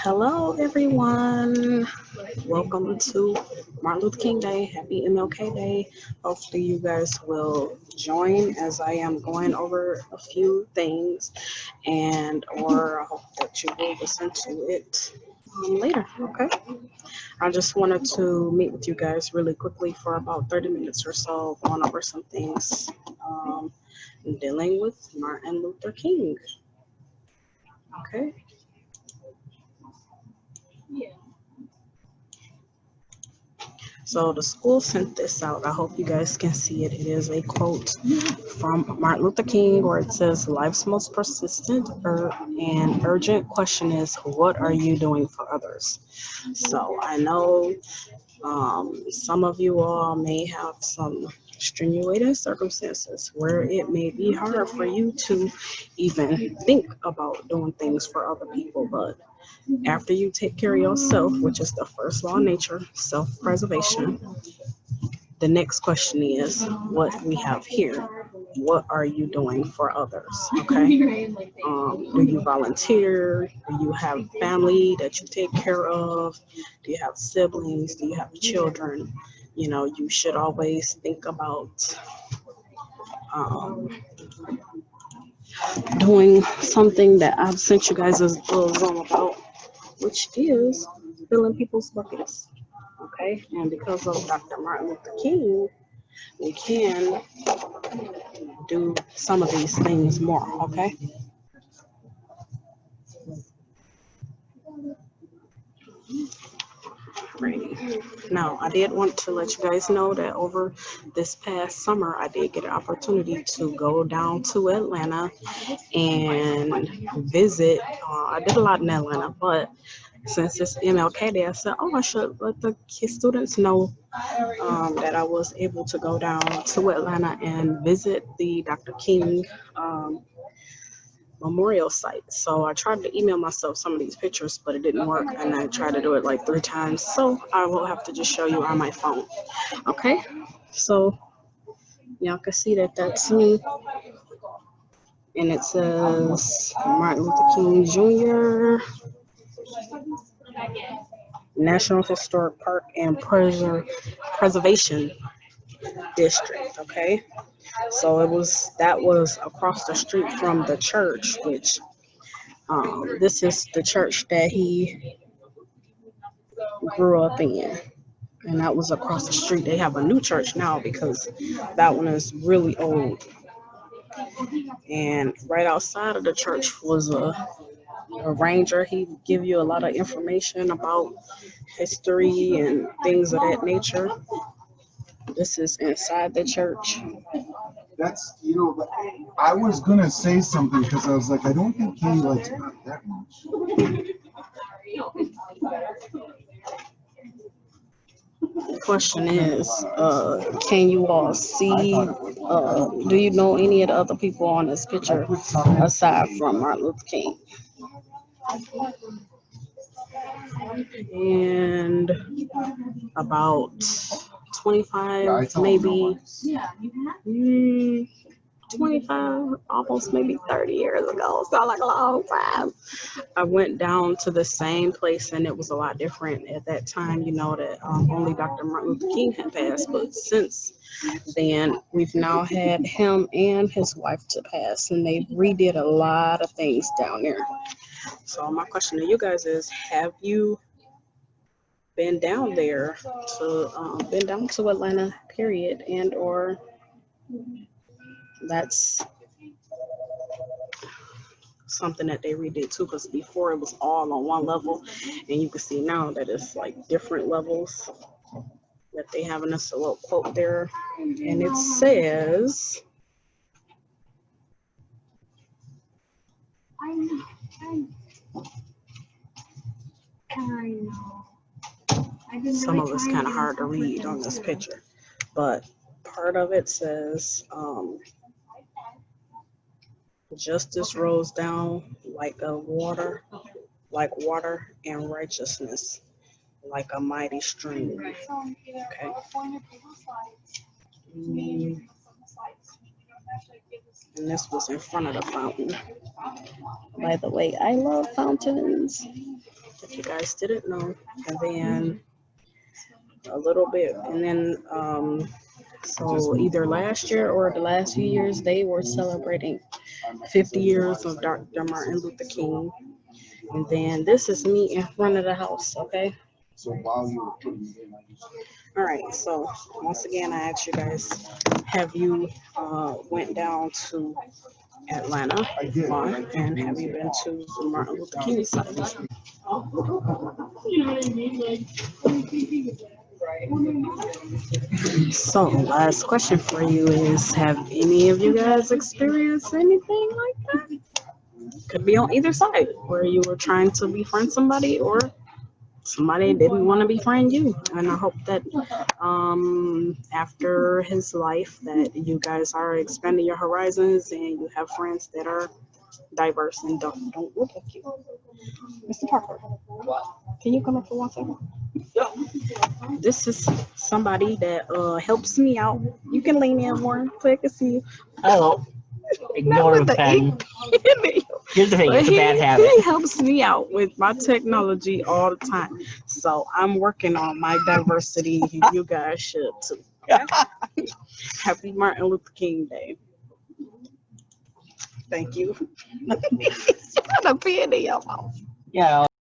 Hello, everyone. Welcome to Martin Luther King Day. Happy MLK Day. Hopefully, you guys will join as I am going over a few things, or I hope that you will listen to it later. Okay. I just wanted to meet with you guys really quickly for about 30 minutes or so, going over some things dealing with Martin Luther King. Okay. So the school sent this out. I hope you guys can see it. It is a quote from Martin Luther King where it says, "Life's most persistent and urgent question is, what are you doing for others?" So I know some of you all may have some extenuating circumstances where it may be hard for you to even think about doing things for other people, but after you take care of yourself, which is the first law of nature, self-preservation, the next question is what we have here. What are you doing for others? Okay. Do you volunteer? Do you have family that you take care of? Do you have siblings? Do you have children? You should always think about um, doing something that I've sent you guys a little zone about, which is filling people's buckets. Okay, and because of Dr. Martin Luther King, we can do some of these things more. Okay. Right. Now, I did want to let you guys know that over this past summer, I did get an opportunity to go down to Atlanta and visit. I did a lot in Atlanta, but since it's MLK Day, I said, oh, I should let the students know that I was able to go down to Atlanta and visit the Dr. King memorial site. So I tried to email myself some of these pictures, but it didn't work. And I tried to do it like 3 times. So I will have to just show you on my phone. Okay. So y'all can see that that's me. And it says Martin Luther King Jr. National Historic Park and Preservation District. Okay. So that was across the street from the church, which this is the church that he grew up in. And that was across the street. They have a new church now because that one is really old. And right outside of the church was a ranger. He give you a lot of information about history and things of that nature. This is inside the church. I was gonna say something because I was like, I don't think Katie likes Matt that much. The question is, can you all see? Do you know any of the other people on this picture aside from Martin Luther King? And about 25, maybe 25, almost maybe 30 years ago. So like a long time. I went down to the same place and it was a lot different at that time, that only Dr. Martin Luther King had passed. But since then, we've now had him and his wife to pass, and they redid a lot of things down there. So my question to you guys is, have you been down there been down to Atlanta, period, and or that's something that they redid too, because before it was all on one level, and you can see now that it's like different levels that they have in this little quote there, and it says, some of it's kind of hard to read on this picture, but part of it says, justice rolls down like water, and righteousness like a mighty stream. Okay. And this was in front of the fountain. By the way, I love fountains. if you guys didn't know. And then a little bit, and then so either last year or the last few years, they were celebrating 50 years of Dr. Martin Luther King. And then this is me in front of the house, okay? So while you were putting it in, I just All right, so once again, I asked you guys, have you went down to Atlanta, fun, and have you been to the Martin Luther King site? So, last question for you is, have any of you guys experienced anything like that? Could be on either side, where you were trying to befriend somebody or somebody didn't want to befriend you. And I hope that after his life that you guys are expanding your horizons and you have friends that are diverse and don't look like you. Mr. Parker, can you come up for 1 second? This is somebody that helps me out. You can lean in more so I can see you. Hello. Not Ignore with the the pen. ink. Here's the thing, But it's a bad habit. he helps me out with my technology all the time. So I'm working on my diversity. You guys should too. Okay? Happy Martin Luther King Day. Thank you. Put a pen in your mouth. Yeah.